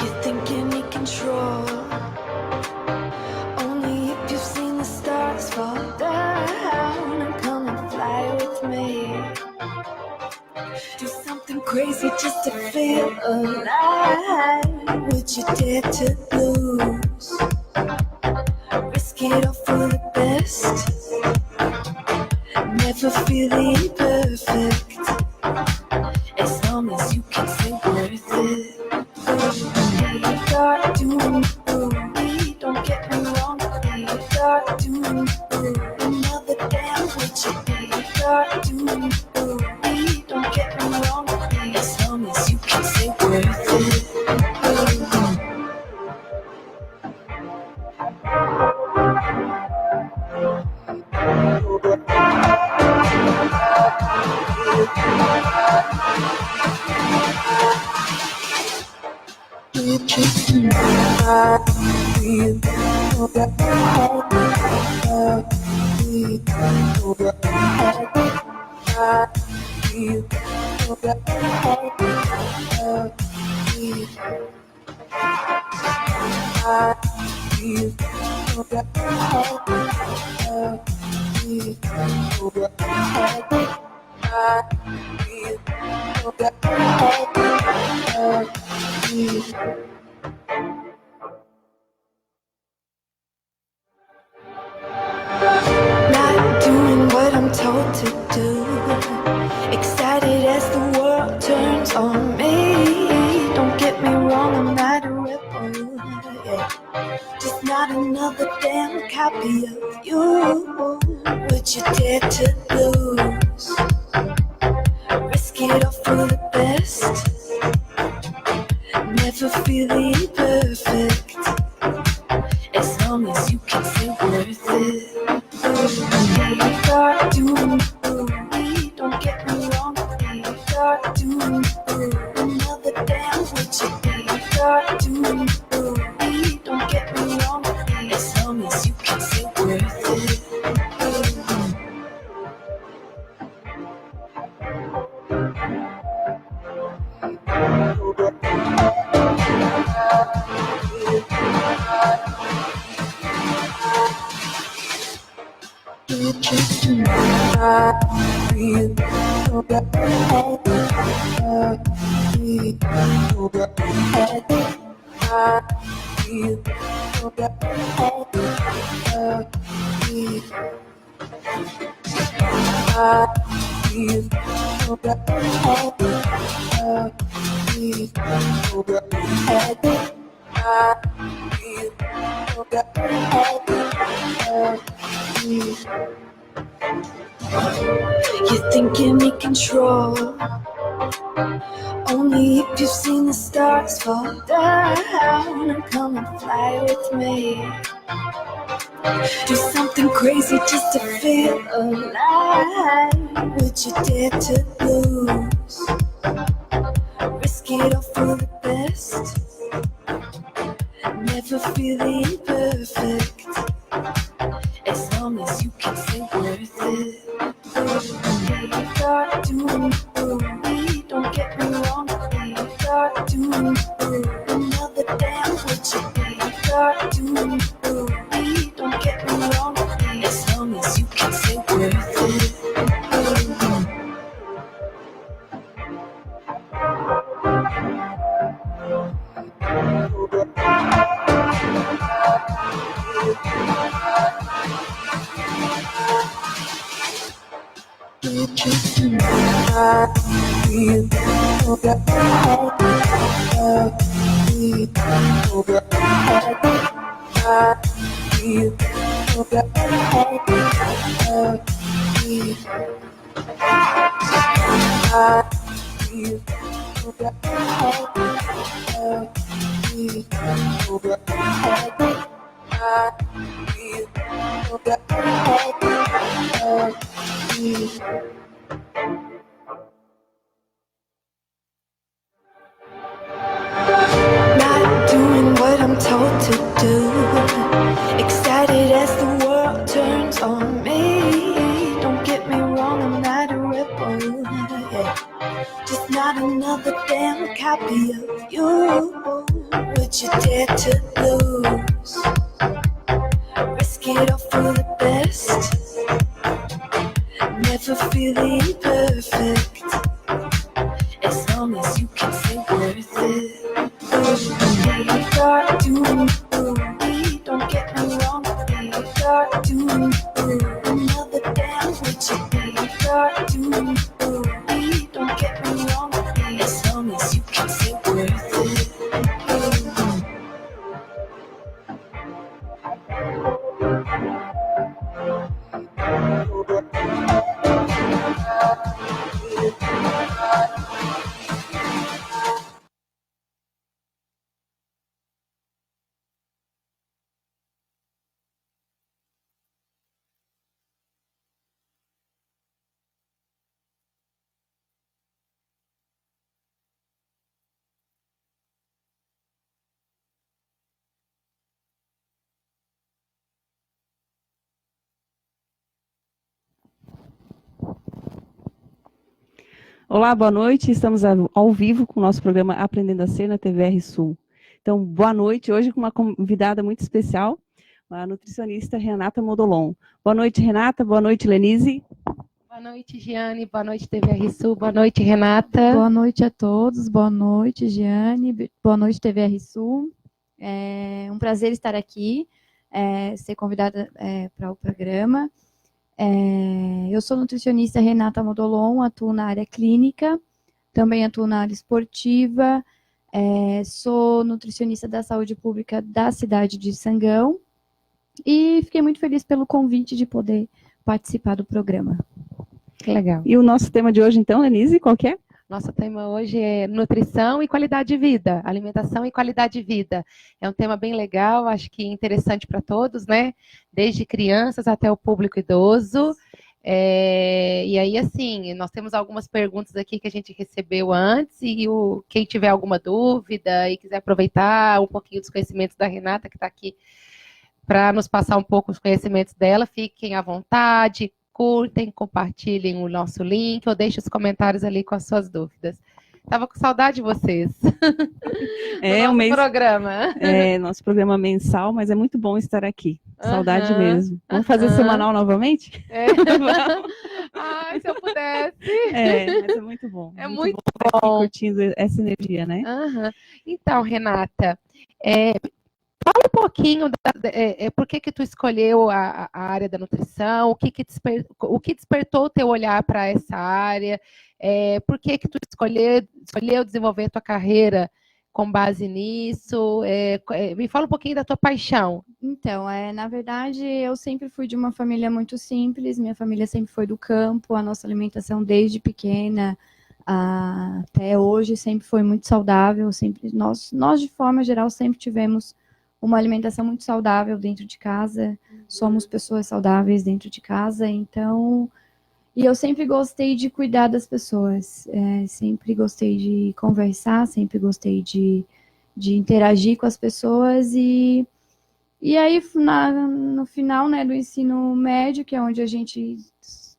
You're thinking you control. Only if you've seen the stars fall down and come and fly with me. Do something crazy just to feel alive. Would you dare to lose? Risk it all for the best. Never feeling perfect. As long as you can say worth it. We start doing we don't get me wrong. We start doing another damn with you. We start doing we don't get me wrong. As long as you can say worth it. Not doing what I'm told to do. Excited as the world turns on me. Don't get me wrong, I'm not a rebel. Yeah. Just not another damn copy of you. Would you dare to lose? Risk it all for the best. Never feeling perfect. As long as you can say worth it. We start doing we don't get me wrong. We start doing another damn with you. We start doing we don't get me wrong. As long as you can say worth it. You're thinking you control. Only if you've seen the stars fall down and come and fly with me. Do something crazy just to feel alive. Would you dare to lose? Risk it all for the best. Never feeling perfect. As long as you can say worth it. We start doing we don't get me wrong. We start doing another damn with you. We start doing we don't get me wrong. As long as you can say worth it. Not doing what I'm told to do. Excited as the world turns on me. Don't get me wrong, I'm not a rebel. Yeah. Just not another damn scared to lose. Risk it all for the best. Never feeling perfect. As long as you can say worth it. We are doing we don't get me wrong. We are doing another dance with you. We are doing we don't get me wrong. As long as you can say worth it. Olá, boa noite. Estamos ao vivo com o nosso programa Aprendendo a Ser na TVR Sul. Então, boa noite. Hoje com uma convidada muito especial, a nutricionista Renata Modolon. Boa noite, Renata. Boa noite, Lenise. Boa noite, Giane. Boa noite, TVR Sul. Boa noite, Renata. Boa noite a todos. Boa noite, Giane. Boa noite, TVR Sul. É um prazer estar aqui, ser convidada para o programa. Eu sou nutricionista Renata Modolon, atuo na área clínica, também atuo na área esportiva, sou nutricionista da saúde pública da cidade de Sangão e fiquei muito feliz pelo convite de poder participar do programa. Que legal. E o nosso tema de hoje, então, Lenise, qual que é? Nosso tema hoje é nutrição e qualidade de vida, alimentação e qualidade de vida. É um tema bem legal, acho que interessante para todos, né? Desde crianças até o público idoso. E aí, assim, nós temos algumas perguntas aqui que a gente recebeu antes e quem tiver alguma dúvida e quiser aproveitar um pouquinho dos conhecimentos da Renata, que está aqui para nos passar um pouco os conhecimentos dela, fiquem à vontade. Curtem, compartilhem o nosso link ou deixem os comentários ali com as suas dúvidas. Estava com saudade de vocês. Nosso programa. Nosso programa mensal, mas é muito bom estar aqui. Saudade mesmo. Vamos fazer semanal novamente? Ai, se eu pudesse. Mas é muito bom. É muito bom. Estar aqui curtindo essa energia, né? Então, Renata, fala um pouquinho por que tu escolheu a área da nutrição, o que despertou o teu olhar para essa área, por que tu escolheu desenvolver a tua carreira com base nisso, me fala um pouquinho da tua paixão. Então, na verdade, eu sempre fui de uma família muito simples, minha família sempre foi do campo, a nossa alimentação desde pequena até hoje sempre foi muito saudável, nós de forma geral sempre tivemos uma alimentação muito saudável dentro de casa, somos pessoas saudáveis dentro de casa, então, e eu sempre gostei de cuidar das pessoas, sempre gostei de conversar, sempre gostei de interagir com as pessoas, e aí, no final, né, do ensino médio, que é onde a gente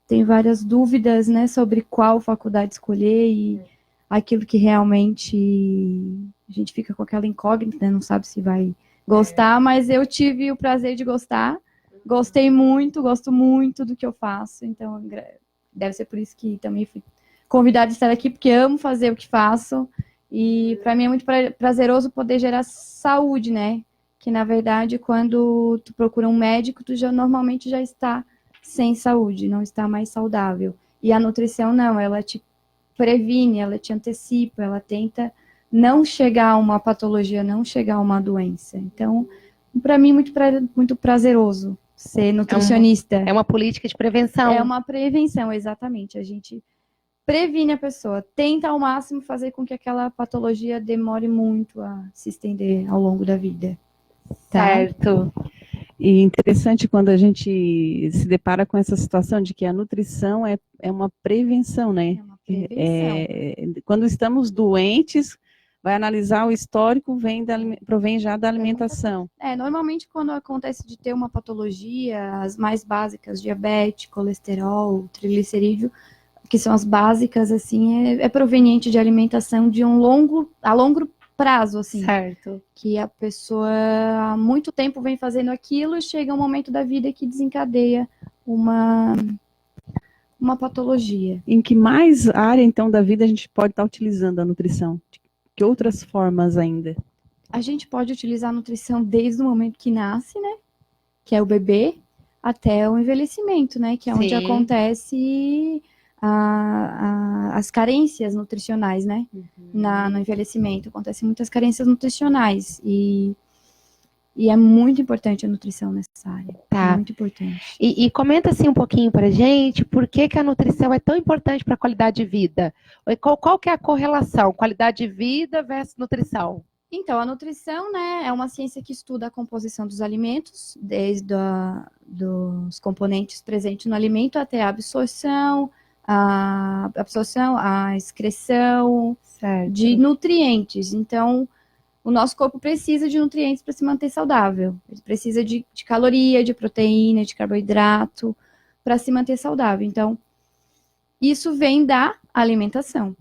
tem várias dúvidas, né, sobre qual faculdade escolher, e aquilo que realmente a gente fica com aquela incógnita, né, não sabe se vai gostar, mas eu tive o prazer de gostar, gostei muito, gosto muito do que eu faço, então deve ser por isso que também fui convidada a estar aqui, porque amo fazer o que faço, e para mim é muito prazeroso poder gerar saúde, né, que na verdade quando tu procura um médico, tu normalmente já está sem saúde, não está mais saudável, e a nutrição não, ela te previne, ela te antecipa, ela tenta não chegar a uma patologia, não chegar a uma doença. Então, para mim, muito prazeroso ser nutricionista. É uma política de prevenção. É uma prevenção, exatamente. A gente previne a pessoa, tenta ao máximo fazer com que aquela patologia demore muito a se estender ao longo da vida. Tá? Certo. E interessante quando a gente se depara com essa situação de que a nutrição é uma prevenção, né? É uma prevenção. Quando estamos doentes, vai analisar o histórico, provém já da alimentação. Normalmente quando acontece de ter uma patologia, as mais básicas, diabetes, colesterol, triglicerídeo, que são as básicas, assim, é proveniente de alimentação de a longo prazo, assim. Certo. Que a pessoa há muito tempo vem fazendo aquilo e chega um momento da vida que desencadeia uma patologia. Em que mais área, então, da vida a gente pode estar utilizando a nutrição? Que outras formas ainda? A gente pode utilizar a nutrição desde o momento que nasce, né? Que é o bebê, até o envelhecimento, né? Que é onde Sim. acontece as carências nutricionais, né? No envelhecimento. Acontecem muitas carências nutricionais. E é muito importante a nutrição nessa área. Tá. Muito importante. E comenta assim um pouquinho pra gente, por que que a nutrição é tão importante para a qualidade de vida? Qual que é a correlação, qualidade de vida versus nutrição? Então, a nutrição, né, é uma ciência que estuda a composição dos alimentos, desde dos componentes presentes no alimento até a absorção, a excreção Certo. de nutrientes. Então, o nosso corpo precisa de nutrientes para se manter saudável. Ele precisa de caloria, de proteína, de carboidrato para se manter saudável. Então, isso vem da alimentação,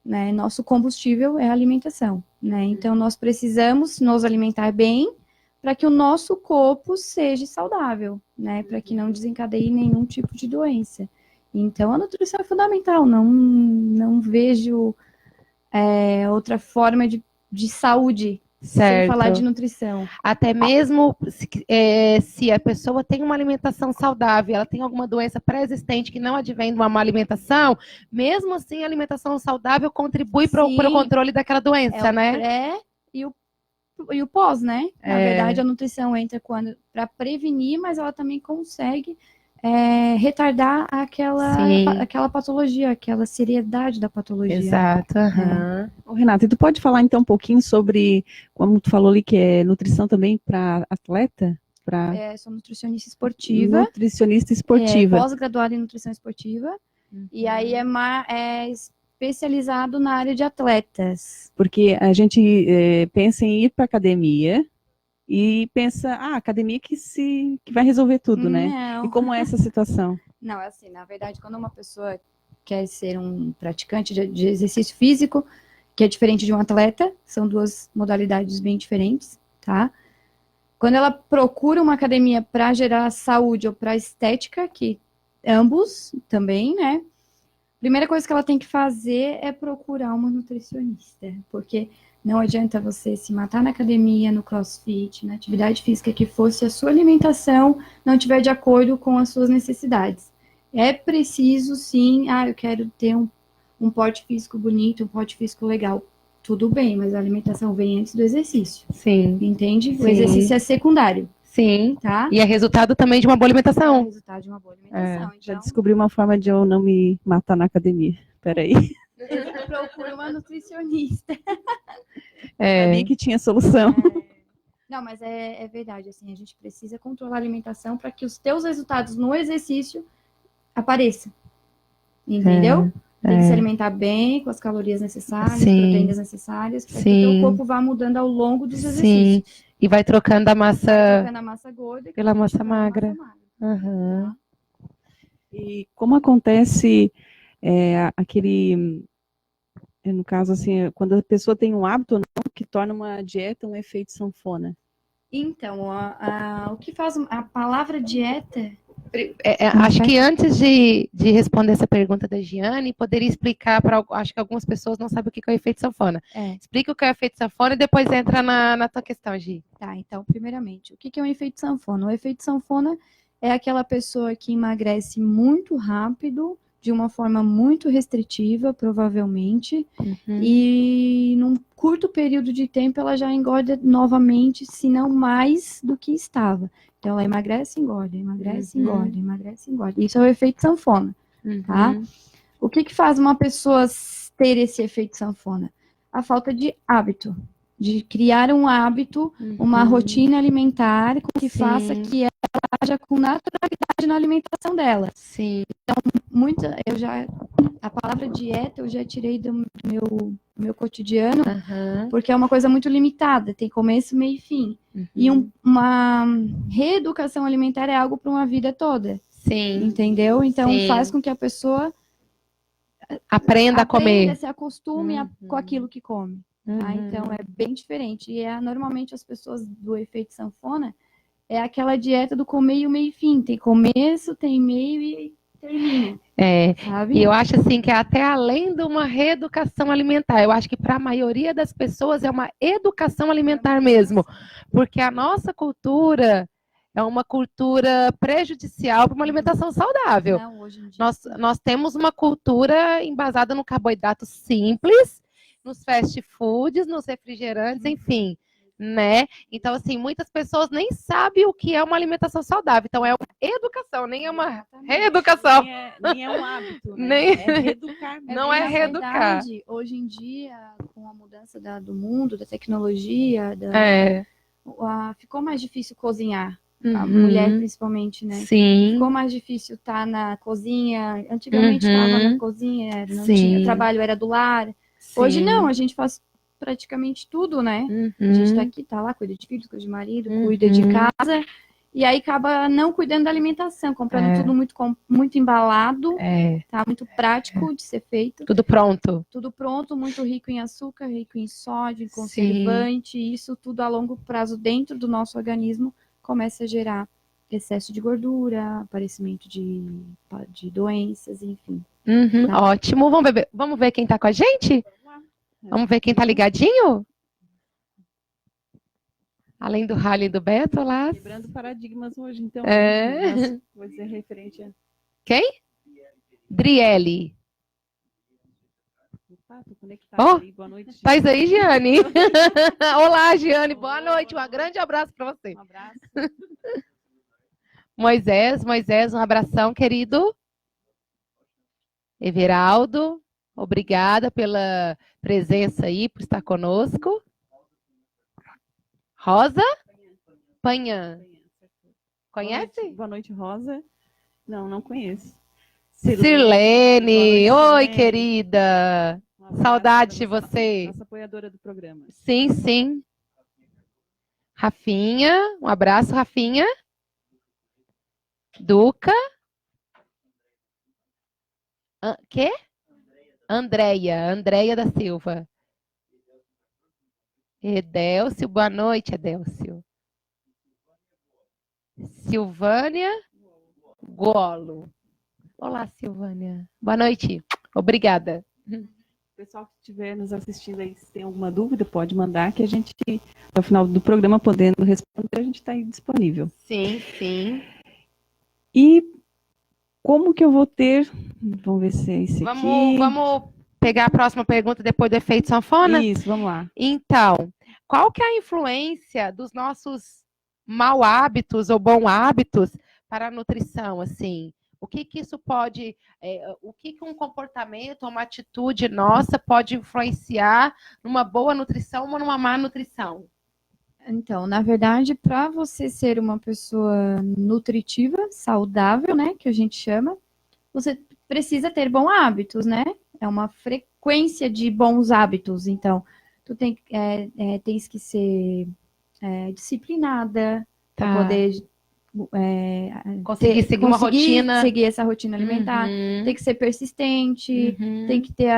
né? Nosso combustível é a alimentação, né? Então, nós precisamos nos alimentar bem para que o nosso corpo seja saudável, né? Para que não desencadeie nenhum tipo de doença. Então, a nutrição é fundamental. Não vejo outra forma de saúde sem Certo. falar de nutrição. Até mesmo se a pessoa tem uma alimentação saudável, ela tem alguma doença pré-existente que não advém de uma má alimentação, mesmo assim a alimentação saudável contribui para o controle daquela doença, né? O pré e o pós, né? Na verdade, a nutrição entra para prevenir, mas ela também consegue retardar aquela patologia, aquela seriedade da patologia. Exato. Ô, Renata, e tu pode falar então um pouquinho sobre, como tu falou ali, que é nutrição também para atleta? Sou nutricionista esportiva. Nutricionista esportiva. Pós-graduada em nutrição esportiva. E aí é especializado na área de atletas. Porque a gente pensa em ir para academia e pensa, academia que vai resolver tudo, né? Não. E como é essa situação? Não, é assim, na verdade, quando uma pessoa quer ser um praticante de exercício físico, que é diferente de um atleta, são duas modalidades bem diferentes, tá? Quando ela procura uma academia para gerar saúde ou para estética, que ambos também, né? Primeira coisa que ela tem que fazer é procurar uma nutricionista, porque não adianta você se matar na academia, no crossfit, na atividade física que for, se a sua alimentação não estiver de acordo com as suas necessidades. É preciso, sim, eu quero ter um porte físico bonito, um porte físico legal. Tudo bem, mas a alimentação vem antes do exercício. Sim. Entende? Sim. O exercício é secundário. Sim. Tá? E é resultado também de uma boa É alimentação. resultado de uma boa alimentação. Já Então, descobri uma forma de eu não me matar na academia. Peraí. procura uma nutricionista. Sabia que tinha solução. Não, mas é verdade, assim, a gente precisa controlar a alimentação para que os teus resultados no exercício apareçam. Entendeu? Tem que se alimentar bem, com as calorias necessárias, Sim. proteínas necessárias, para que o Sim. teu corpo vá mudando ao longo dos Sim. exercícios. E vai trocando a massa Trocando a massa gorda pela massa pela magra. massa magra. Aham. E como acontece no caso, assim, quando a pessoa tem um hábito ou não, que torna uma dieta um efeito sanfona? Então, o que faz a palavra dieta... Acho que antes de responder essa pergunta da Giane, poderia explicar para, acho que algumas pessoas não sabem o que é o efeito sanfona. Explica o que é o efeito sanfona e depois entra na tua questão, Gi. Tá, então, primeiramente, o que é um efeito sanfona? O efeito sanfona é aquela pessoa que emagrece muito rápido, de uma forma muito restritiva, provavelmente, e num curto período de tempo ela já engorda novamente, se não mais do que estava. Então, ela emagrece, engorda, emagrece, engorda, emagrece, engorda. Isso é o efeito sanfona, tá? O que faz uma pessoa ter esse efeito sanfona? A falta de hábito, de criar um hábito, uma rotina alimentar que faça que ela haja com naturalidade na alimentação dela. Sim. A palavra dieta eu já tirei do meu cotidiano, porque é uma coisa muito limitada, tem começo, meio e fim. E uma reeducação alimentar é algo para uma vida toda. Sim. Entendeu? Então Sim. faz com que a pessoa aprenda a comer. se acostume com aquilo que come. Tá? Então, é bem diferente. E normalmente as pessoas do efeito sanfona é aquela dieta do começo, meio e fim. Tem começo, tem meio e termina. Sabe? E eu acho assim que é até além de uma reeducação alimentar. Eu acho que para a maioria das pessoas é uma educação alimentar mesmo. Porque a nossa cultura é uma cultura prejudicial para uma alimentação saudável. Não, hoje em dia, Nós temos uma cultura embasada no carboidrato simples, nos fast foods, nos refrigerantes, enfim, né? Então, assim, muitas pessoas nem sabem o que é uma alimentação saudável. Então, é uma educação, nem é uma reeducação. Nem é um hábito, né? Nem- É reeducar. Não é na reeducar. verdade, hoje em dia, com a mudança do mundo, da tecnologia, ficou mais difícil cozinhar. A mulher, principalmente, né? Sim. Ficou mais difícil estar na cozinha. Antigamente estava na cozinha, não Sim. tinha, o trabalho era do lar. Hoje não, a gente faz praticamente tudo, né? A gente tá aqui, tá lá, cuida de filhos, cuida de marido, cuida de casa. E aí acaba não cuidando da alimentação, comprando tudo muito embalado, tá? Muito prático de ser feito. Tudo pronto. Tudo pronto, muito rico em açúcar, rico em sódio, em conservante. E isso tudo a longo prazo dentro do nosso organismo começa a gerar excesso de gordura, aparecimento de doenças, enfim. Tá. Ótimo. Vamos ver quem tá com a gente? Vamos ver quem tá ligadinho? Além do Rally e do Beto, lá. Quebrando paradigmas hoje, então. É. Coisa referente a... Quem? Driele. Opa, tô conectada Ó, aí. Boa noite. Faz aí, Giane. Olá, Giane. Boa noite. Um grande abraço para você. Um abraço. Moisés, um abração, querido. Everaldo, obrigada pela presença aí, por estar conosco. Rosa? Panhã. Conhece? Boa noite, Rosa. Não conheço. Sirlene. Boa noite, Oi, Sirlene. querida. Um abraço Saudade de pra você. Nossa apoiadora do programa. Sim, sim. Rafinha, um abraço, Rafinha. Duca. Quê? Andréia da Silva. Edélcio, boa noite, Edélcio. Silvânia Golo. Olá, Silvânia. Boa noite. Obrigada. O pessoal que estiver nos assistindo aí, se tem alguma dúvida, pode mandar, que a gente, ao final do programa, podendo responder, a gente está aí disponível. Sim, sim. E como que eu vou ter... Vamos ver se é esse aqui. Vamos pegar a próxima pergunta depois do efeito sanfona? Isso, vamos lá. Então, qual que é a influência dos nossos mau hábitos ou bons hábitos para a nutrição, assim? O que isso pode, o que um comportamento, uma atitude nossa pode influenciar numa boa nutrição ou numa má nutrição? Então, na verdade, para você ser uma pessoa nutritiva, saudável, né, que a gente chama, você precisa ter bons hábitos, né? É uma frequência de bons hábitos. Então, tu tens que ser disciplinada para poder conseguir seguir uma rotina. Seguir essa rotina alimentar. Tem que ser persistente, tem que ter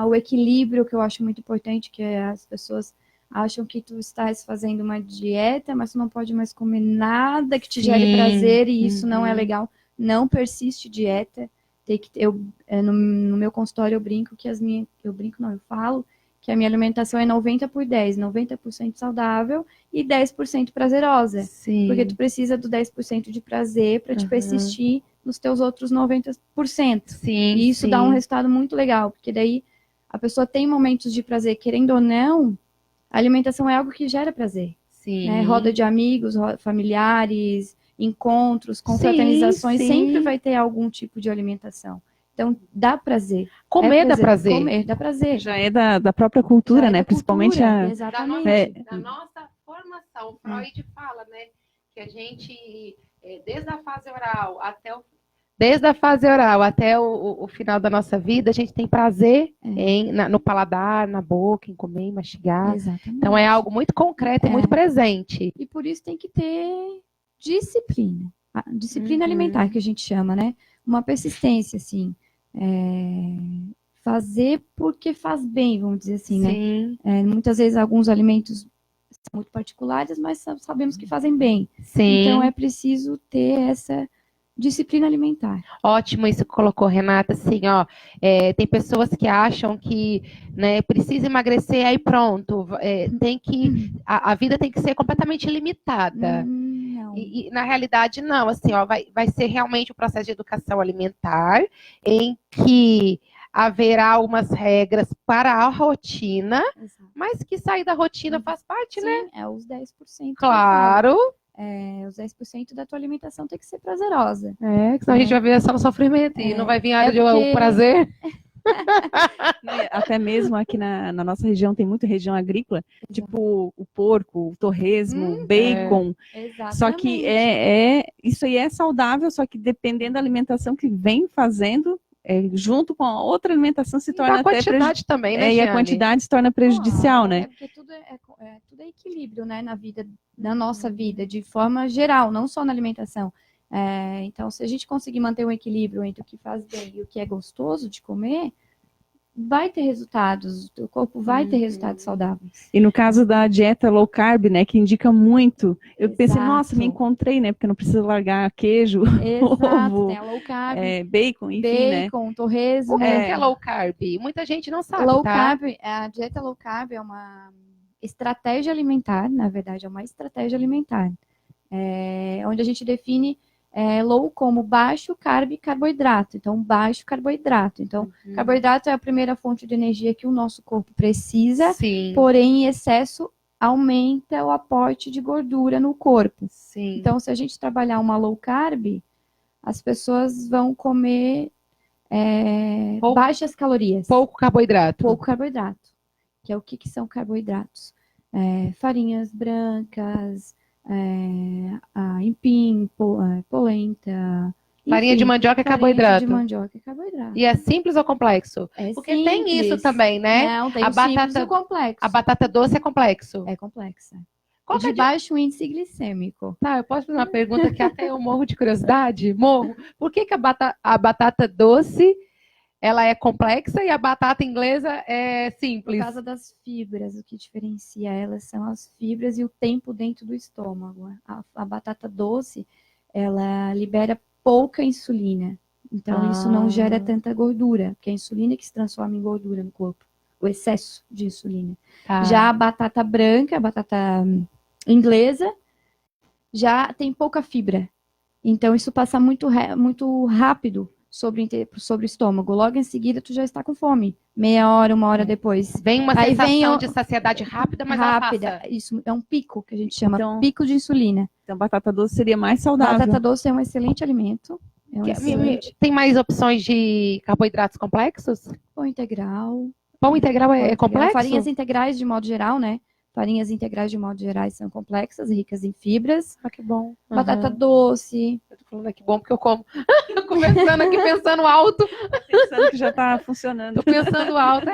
o equilíbrio, que eu acho muito importante, que as pessoas acham que tu estás fazendo uma dieta, mas tu não pode mais comer nada que te gere prazer, e isso não é legal. Não persiste dieta. Tem que no meu consultório eu brinco que eu falo que a minha alimentação é 90/10, 90% saudável e 10% prazerosa. Sim. Porque tu precisa do 10% de prazer para te persistir nos teus outros 90%. Sim, e isso dá um resultado muito legal, porque daí a pessoa tem momentos de prazer, querendo ou não, a alimentação é algo que gera prazer. Sim. Né? Roda de amigos, familiares, encontros, confraternizações, sempre vai ter algum tipo de alimentação. Então, dá prazer. Comer dá prazer. Comer dá prazer. Já é da própria cultura, né? Principalmente exatamente. Da nossa formação. O Freud fala, né? Que a gente, desde a fase oral até o final da nossa vida, a gente tem prazer no paladar, na boca, em comer, em mastigar. Exatamente. Então, é algo muito concreto e muito presente. E por isso tem que ter disciplina. A disciplina alimentar, que a gente chama, né? Uma persistência, assim. fazer porque faz bem, vamos dizer assim, né? Sim, Muitas vezes alguns alimentos são muito particulares, mas sabemos que fazem bem. sim. Então é preciso ter essa disciplina alimentar. Ótimo isso que colocou, Renata. Assim, ó, tem pessoas que acham que, né, precisa emagrecer, aí pronto. A vida tem que ser completamente limitada. Não. E, na realidade, não. Assim, ó, vai ser realmente um processo de educação alimentar em que haverá umas regras para a rotina, Exato. mas que sair da rotina faz parte, né? Sim, é os 10% que eu falo. Claro. Os 10% da tua alimentação tem que ser prazerosa. Senão a gente vai ver só o sofrimento e não vai vir a área porque- o prazer. Até mesmo aqui na nossa região tem muita região agrícola, tipo o porco, o torresmo, o bacon. Exatamente. Só que isso aí é saudável, só que dependendo da alimentação que vem fazendo, junto com a outra alimentação se torna a até quantidade também, né, e a Giane? quantidade se torna prejudicial, né? Porque tudo é equilíbrio, né, na nossa vida, de forma geral, não só na alimentação. Então, se a gente conseguir manter um equilíbrio entre o que faz bem e o que é gostoso de comer, vai ter resultados, o corpo vai ter resultados saudáveis. E no caso da dieta low carb, né, que indica muito, eu pensei, nossa, me Exato. encontrei, né, porque não precisa largar queijo, Exato, ovo, tem a low carb, bacon, enfim, né? torresmo. O que é low carb? Muita gente não sabe, Low tá? carb, a dieta low carb é uma estratégia alimentar, na verdade, é uma estratégia alimentar, onde a gente define low como baixo carb e carboidrato. Então, baixo carboidrato. Então, carboidrato é a primeira fonte de energia que o nosso corpo precisa, Sim. porém, em excesso aumenta o aporte de gordura no corpo. Sim. Então, se a gente trabalhar uma low carb, as pessoas vão comer baixas calorias. Pouco carboidrato. Pouco carboidrato. Que é o que são carboidratos? Farinhas brancas, empim, polenta. Farinha de mandioca é farinha carboidrato. de mandioca é carboidrato. E é simples ou complexo? Porque tem simples. isso também, né? Não, tem A o simples batata- e o complexo. A batata doce é complexo. É complexa. Qual que é De baixo índice glicêmico. Tá, eu posso fazer uma pergunta que até eu morro de curiosidade? Morro. Por que a batata doce ela é complexa e a batata inglesa é Por simples? causa das fibras, o que diferencia elas são as fibras e o tempo dentro do estômago. A batata doce, ela libera pouca insulina. Então, isso não gera tanta gordura, porque é a insulina que se transforma em gordura no corpo. O excesso de insulina. Tá. Já a batata branca, a batata inglesa, já tem pouca fibra. Então, isso passa muito rápido sobre o estômago. Logo em seguida, tu já está com fome. Meia hora, uma hora depois. Vem uma Aí sensação vem de saciedade rápida, mas rápida. ela passa. Isso é um pico que a gente chama, Então- pico de insulina. Então, batata doce seria mais saudável. Batata doce é um excelente alimento. É um excelente Tem mais opções de carboidratos complexos? pão integral. Pão integral é complexo? Farinhas integrais, de modo geral, né? Farinhas integrais, de modo geral, são complexas, ricas em fibras. Ah, que bom. Batata doce. Eu tô falando que bom porque eu como. Conversando aqui, pensando alto. Pensando que já está funcionando. Tô pensando alto.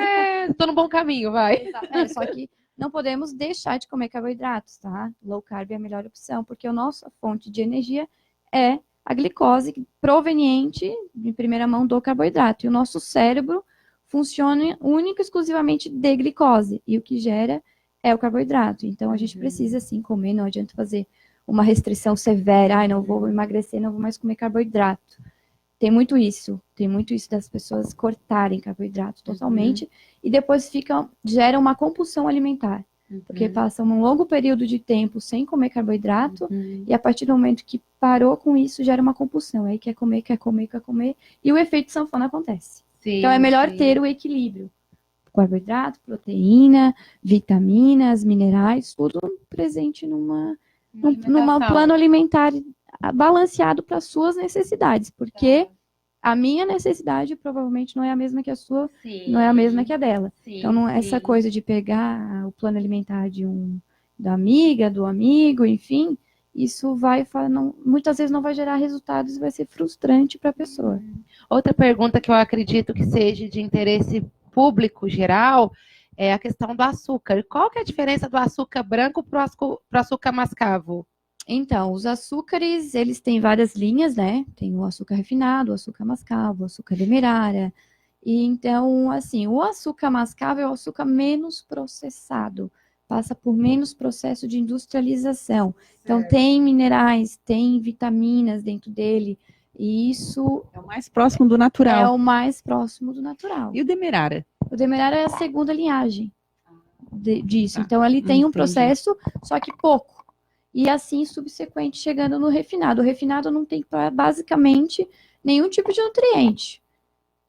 Tô no bom caminho, vai. Só que não podemos deixar de comer carboidratos, tá? Low carb é a melhor opção, porque a nossa fonte de energia é a glicose proveniente, de primeira mão, do carboidrato. E o nosso cérebro funciona única e exclusivamente de glicose. E o que gera é o carboidrato. Então, a gente precisa, sim, comer. Não adianta fazer uma restrição severa. Não vou emagrecer, não vou mais comer carboidrato. Tem muito isso das pessoas cortarem carboidrato totalmente e depois gera uma compulsão alimentar, porque passam um longo período de tempo sem comer carboidrato e a partir do momento que parou com isso, gera uma compulsão, aí quer comer e o efeito sanfona acontece. Sim, Então é melhor sim. ter o equilíbrio. Carboidrato, proteína, vitaminas, minerais, tudo presente num plano alimentar balanceado para suas necessidades, porque a minha necessidade provavelmente não é a mesma que a sua, não é a mesma que a dela. Então, essa coisa de pegar o plano alimentar da amiga, do amigo, enfim, isso muitas vezes não vai gerar resultados e vai ser frustrante para a pessoa. Outra pergunta que eu acredito que seja de interesse público geral é a questão do açúcar. Qual que é a diferença do açúcar branco para o açúcar mascavo? Então, os açúcares, eles têm várias linhas, né? Tem o açúcar refinado, o açúcar mascavo, o açúcar demerara. E então, assim, o açúcar mascavo é o açúcar menos processado, passa por menos processo de industrialização. Então, tem minerais, tem vitaminas dentro dele, e isso É o mais próximo do é natural. o mais próximo do natural. E o demerara? O demerara é a segunda linhagem disso. Tá, Então, ele tem um entendi. processo, só que pouco. E assim, subsequente, chegando no refinado. O refinado não tem basicamente nenhum tipo de nutriente.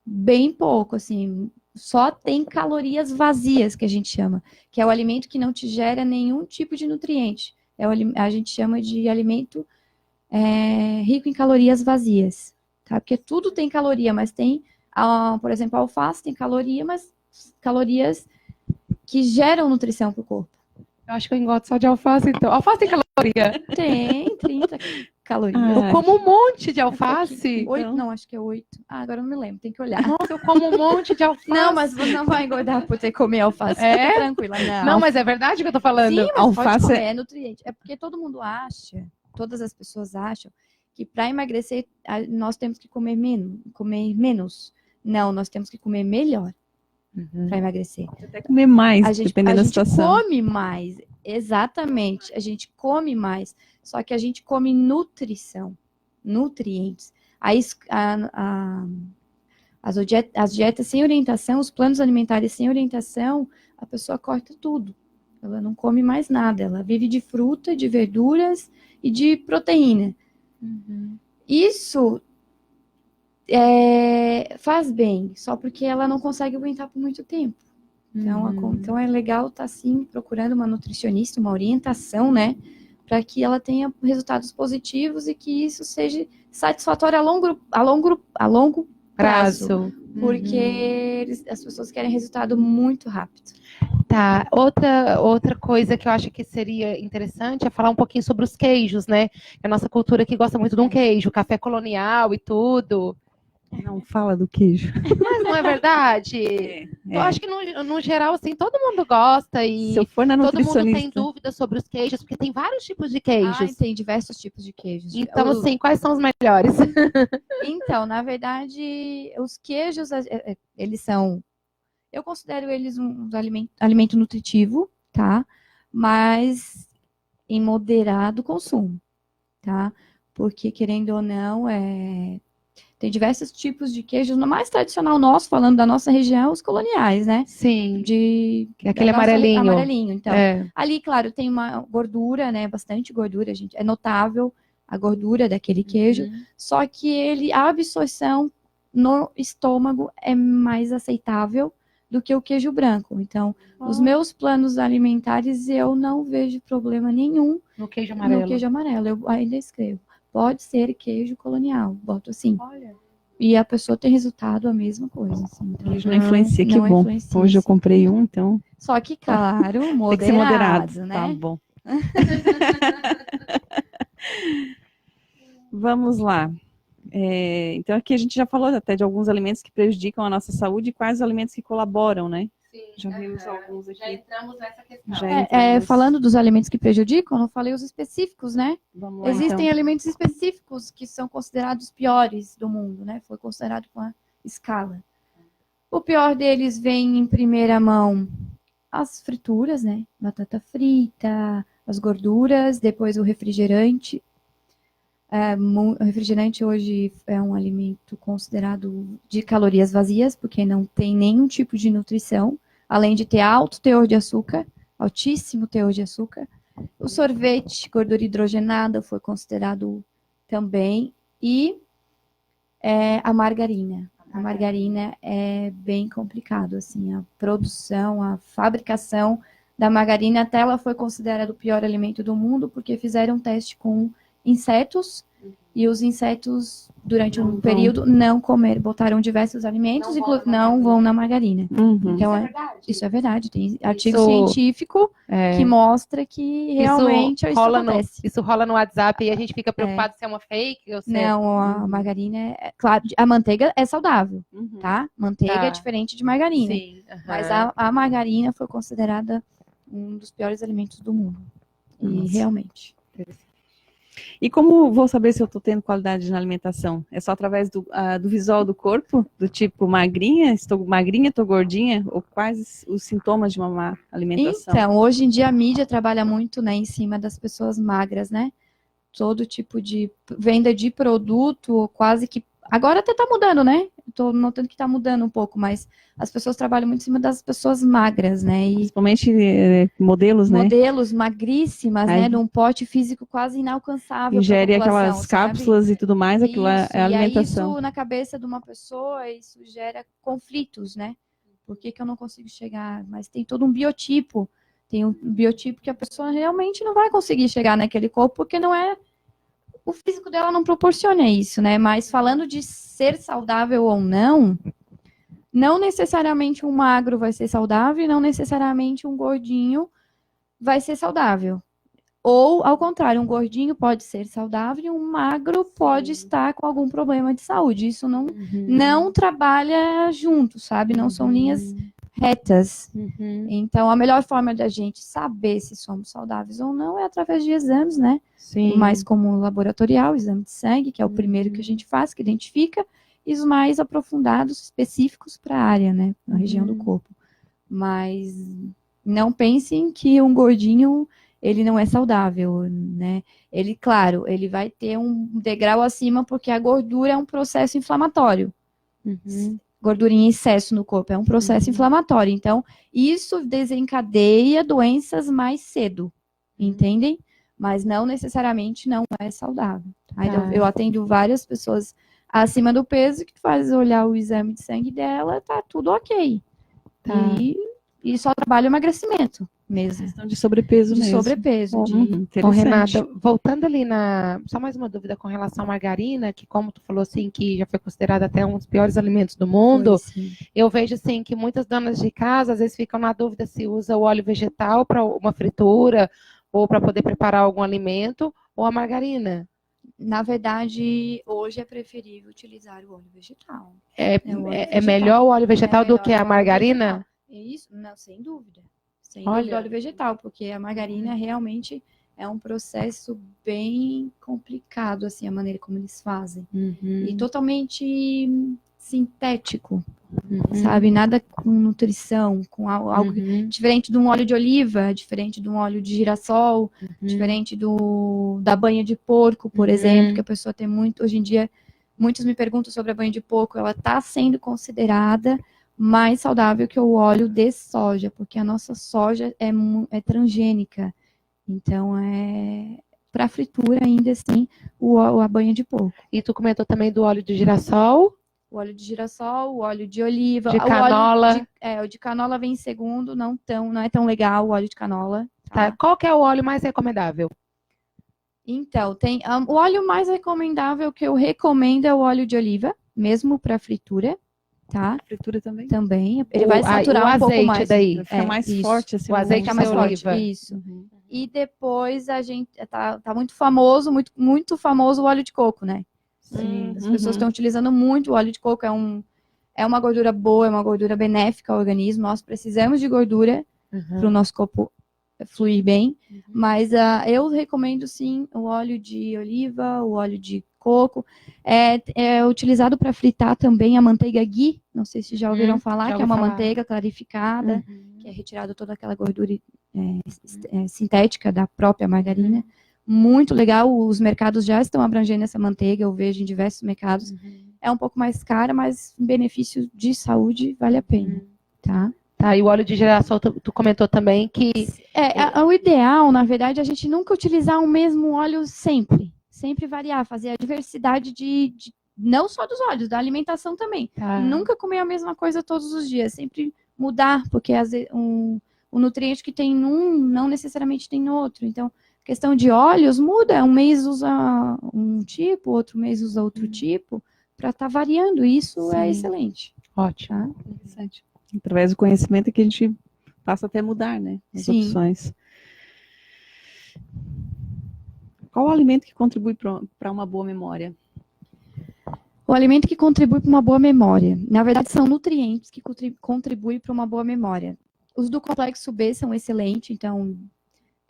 Bem pouco, assim. Só tem calorias vazias, que a gente chama. Que é o alimento que não te gera nenhum tipo de nutriente. A gente chama de alimento rico em calorias vazias. Tá? Porque tudo tem caloria, mas tem, por exemplo, a alface tem caloria, mas calorias que geram nutrição para o corpo. Eu acho que eu engordo só de alface, então. Alface tem caloria? Tem 30 calorias. Ah, Eu como um monte de alface. 8, não, acho que é 8. Ah, agora eu não me lembro, tem que olhar. Nossa, eu como um monte de alface. Não, mas você não vai engordar por ter que comer alface. É? Fica tranquila, não. Não, mas é verdade que eu tô falando. Sim, mas alface pode comer, é nutriente. É porque todo mundo acha, todas as pessoas acham, que para emagrecer nós temos que comer menos. Não, nós temos que comer melhor para emagrecer. até comer mais, A gente dependendo da situação. come mais, exatamente. A gente come mais, só que a gente come nutrição, nutrientes. As dietas sem orientação, os planos alimentares sem orientação, a pessoa corta tudo. Ela não come mais nada. Ela vive de fruta, de verduras e de proteína. Isso faz bem, só porque ela não consegue aguentar por muito tempo. Então é legal estar sim procurando uma nutricionista, uma orientação, né, para que ela tenha resultados positivos e que isso seja satisfatório a longo prazo, porque as pessoas querem resultado muito rápido. Tá, outra coisa que eu acho que seria interessante é falar um pouquinho sobre os queijos, né? A nossa cultura aqui gosta muito de um queijo, café colonial e tudo. Não fala do queijo. Mas não é verdade? Eu acho que no geral, assim, todo mundo gosta e Se eu for na todo mundo nutricionista, tem dúvidas sobre os queijos, porque tem vários tipos de Ah, queijos. tem diversos tipos de queijos. Então, assim, quais são os melhores? Então, na verdade, os queijos, eles são... Eu considero eles um alimento nutritivo, tá? Mas em moderado consumo, tá? Porque, querendo ou não, tem diversos tipos de queijos. No mais tradicional nosso, falando da nossa região, os coloniais, né? Sim. Da Aquele nossa amarelinho. Amarelinho, então. É. Ali, claro, tem uma gordura, né? Bastante gordura, gente. É notável a gordura daquele queijo. Só que a absorção no estômago é mais aceitável do que o queijo branco. Então, nos meus planos alimentares, eu não vejo problema nenhum No queijo amarelo. no queijo amarelo. Eu ainda escrevo. Pode ser queijo colonial. Boto assim. Olha. E a pessoa tem resultado a mesma coisa. Assim. Então, queijo não influencia, que não bom. influencia, Hoje eu sim. comprei um, então Só que, claro, tem que ser moderado. né? Tá bom. Vamos lá. Então aqui a gente já falou até de alguns alimentos que prejudicam a nossa saúde e quais os alimentos que colaboram, né? Sim, Já vimos alguns aqui. Já entramos nessa questão. Já entramos. Falando dos alimentos que prejudicam, eu não falei os específicos, né? Vamos lá, Existem então. alimentos específicos que são considerados piores do mundo, né? Foi considerado com a escala. O pior deles vem em primeira mão as frituras, né? Batata frita, as gorduras, depois o refrigerante. O refrigerante hoje é um alimento considerado de calorias vazias, porque não tem nenhum tipo de nutrição, além de ter alto teor de açúcar, altíssimo teor de açúcar. O sorvete, gordura hidrogenada, foi considerado também. E a margarina. A margarina é bem complicado, assim, a produção, a fabricação da margarina, até ela foi considerada o pior alimento do mundo, porque fizeram um teste com insetos, e os insetos, durante um período, não comeram, botaram diversos alimentos, não vão na margarina. Uhum. Então, isso é verdade. Tem artigo científico que mostra que realmente isso acontece. Isso rola no WhatsApp e a gente fica preocupado se é uma fake ou se Não, a margarina, claro, a manteiga é saudável, Uhum. tá? Manteiga é diferente de margarina. Sim. Mas a margarina foi considerada um dos piores alimentos do mundo. E Nossa. realmente. E como vou saber se eu estou tendo qualidade na alimentação? É só através do visual do corpo? Do tipo magrinha, estou gordinha? Ou quais os sintomas de uma má alimentação? Então, hoje em dia a mídia trabalha muito, né, em cima das pessoas magras, né? Todo tipo de venda de produto, quase que... Agora até tá mudando, né? Estou notando que tá mudando um pouco, mas as pessoas trabalham muito em cima das pessoas magras, né? E Principalmente modelos, né? modelos magríssimas, Aí- né? Num pote físico quase inalcançável pra Ingere população, aquelas sabe? cápsulas e tudo mais, aquilo é Isso, a alimentação. E aí isso na cabeça de uma pessoa, isso gera conflitos, né? Por que que eu não consigo chegar? Mas tem todo um biotipo. Tem um biotipo que a pessoa realmente não vai conseguir chegar naquele corpo, porque não é... O físico dela não proporciona isso, né? Mas falando de ser saudável ou não, não necessariamente um magro vai ser saudável e não necessariamente um gordinho vai ser saudável. Ou, ao contrário, um gordinho pode ser saudável e um magro pode estar com algum problema de saúde. Isso não trabalha junto, sabe? Não são linhas retas. Então, a melhor forma da gente saber se somos saudáveis ou não é através de exames, né? Sim. O mais comum laboratorial, o exame de sangue, que é o primeiro que a gente faz, que identifica, e os mais aprofundados, específicos para a área, né? Na região do corpo. Mas não pensem que um gordinho, ele não é saudável, né? Ele, claro, ele vai ter um degrau acima, porque a gordura é um processo inflamatório. Gordura em excesso no corpo é um processo inflamatório. Então, isso desencadeia doenças mais cedo, entendem? Mas não necessariamente não é saudável. Tá? Eu atendo várias pessoas acima do peso que faz olhar o exame de sangue dela, tá tudo ok. Tá. E só trabalha o emagrecimento mesmo. Questão de sobrepeso De mesmo. sobrepeso. Interessante. Ô, Renata, voltando ali só mais uma dúvida com relação à margarina, que como tu falou assim, que já foi considerada até um dos piores alimentos do mundo, eu vejo assim que muitas donas de casa às vezes ficam na dúvida se usa o óleo vegetal para uma fritura ou para poder preparar algum alimento ou a margarina. Na verdade, hoje é preferível utilizar o óleo vegetal. É melhor o óleo vegetal do que a margarina? Isso? Não, sem dúvida. Sem Olha. dúvida, óleo vegetal, porque a margarina realmente é um processo bem complicado, assim, a maneira como eles fazem. E totalmente sintético, sabe? Nada com nutrição, com algo diferente de um óleo de oliva, diferente de um óleo de girassol, diferente da banha de porco, por exemplo, que a pessoa tem muito... Hoje em dia, muitos me perguntam sobre a banha de porco, ela está sendo considerada mais saudável que o óleo de soja, porque a nossa soja é transgênica. Então, para fritura ainda assim, a banha de porco. E tu comentou também do óleo de girassol? O óleo de girassol, o óleo de oliva. De canola. O de canola vem em segundo, não é tão legal o óleo de canola. Tá. Qual que é o óleo mais recomendável? Então, tem o óleo mais recomendável que eu recomendo é o óleo de oliva, mesmo para fritura. Tá? Fritura também? Também. Ele vai saturar o um pouco azeite mais. daí. Fica mais isso. forte, assim. O azeite Fica mais de forte. oliva. Isso. E depois a gente tá muito famoso, muito famoso o óleo de coco, né? Sim. As pessoas estão utilizando muito o óleo de coco. É uma gordura boa, é uma gordura benéfica ao organismo. Nós precisamos de gordura para o nosso corpo fluir bem. Mas eu recomendo, sim, o óleo de oliva, o óleo de coco. É utilizado para fritar também a manteiga ghee. Não sei se já ouviram falar, que é uma manteiga clarificada, que é retirada toda aquela gordura sintética da própria margarina. Muito legal, os mercados já estão abrangendo essa manteiga, eu vejo em diversos mercados. É um pouco mais cara, mas em benefício de saúde vale a pena, tá? Tá, e o óleo de girassol, tu comentou também que... O ideal, na verdade, é a gente nunca utilizar o mesmo óleo sempre. Sempre variar, fazer a diversidade não só dos óleos, da alimentação também. Tá. Nunca comer a mesma coisa todos os dias, sempre mudar, porque o nutriente que tem num não necessariamente tem no outro. Então, questão de óleos muda, um mês usa um tipo, outro mês usa outro tipo, para estar variando. Isso é excelente. Ótimo. Tá? Interessante. Através do conhecimento é que a gente passa até a mudar, né? As opções. Qual o alimento que contribui para uma boa memória? O alimento que contribui para uma boa memória. Na verdade, são nutrientes que contribuem para uma boa memória. Os do complexo B são excelentes, então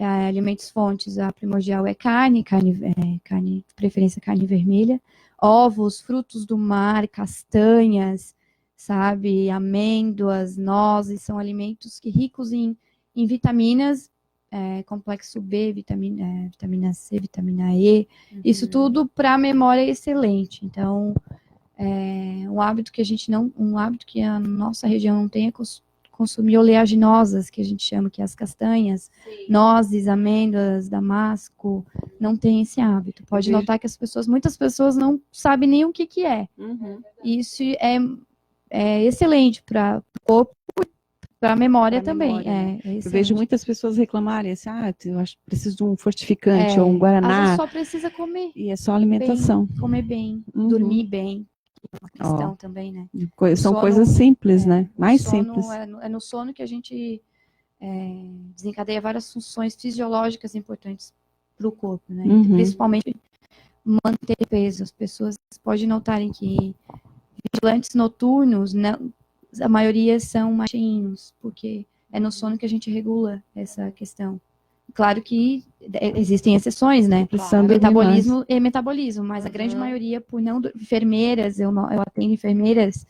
alimentos fontes, a primordial é carne, de preferência carne vermelha, ovos, frutos do mar, castanhas, sabe, amêndoas, nozes, são alimentos que ricos em vitaminas, complexo B, vitamina C, vitamina E, isso tudo para a memória é excelente. Então, um hábito que a nossa região não tem é consumir oleaginosas, que a gente chama, que é as castanhas, nozes, amêndoas, damasco, não tem esse hábito. Pode notar que muitas pessoas não sabem nem o que é. Isso é excelente para o corpo, para a memória também. Né? Eu vejo muitas pessoas reclamarem assim, eu acho que preciso de um fortificante ou um guaraná. Às vezes só precisa comer. E é só alimentação. Comer bem, dormir bem. Uma questão também, né? São coisas simples, né? Mais simples. É no sono que a gente desencadeia várias funções fisiológicas importantes para o corpo, né? Principalmente manter peso. As pessoas podem notarem que vigilantes noturnos, a maioria são mais cheinhos, porque é no sono que a gente regula essa questão. Claro que existem exceções, né? Metabolismo e metabolismo, mas a grande maioria, por não... Enfermeiras, eu atendo enfermeiras,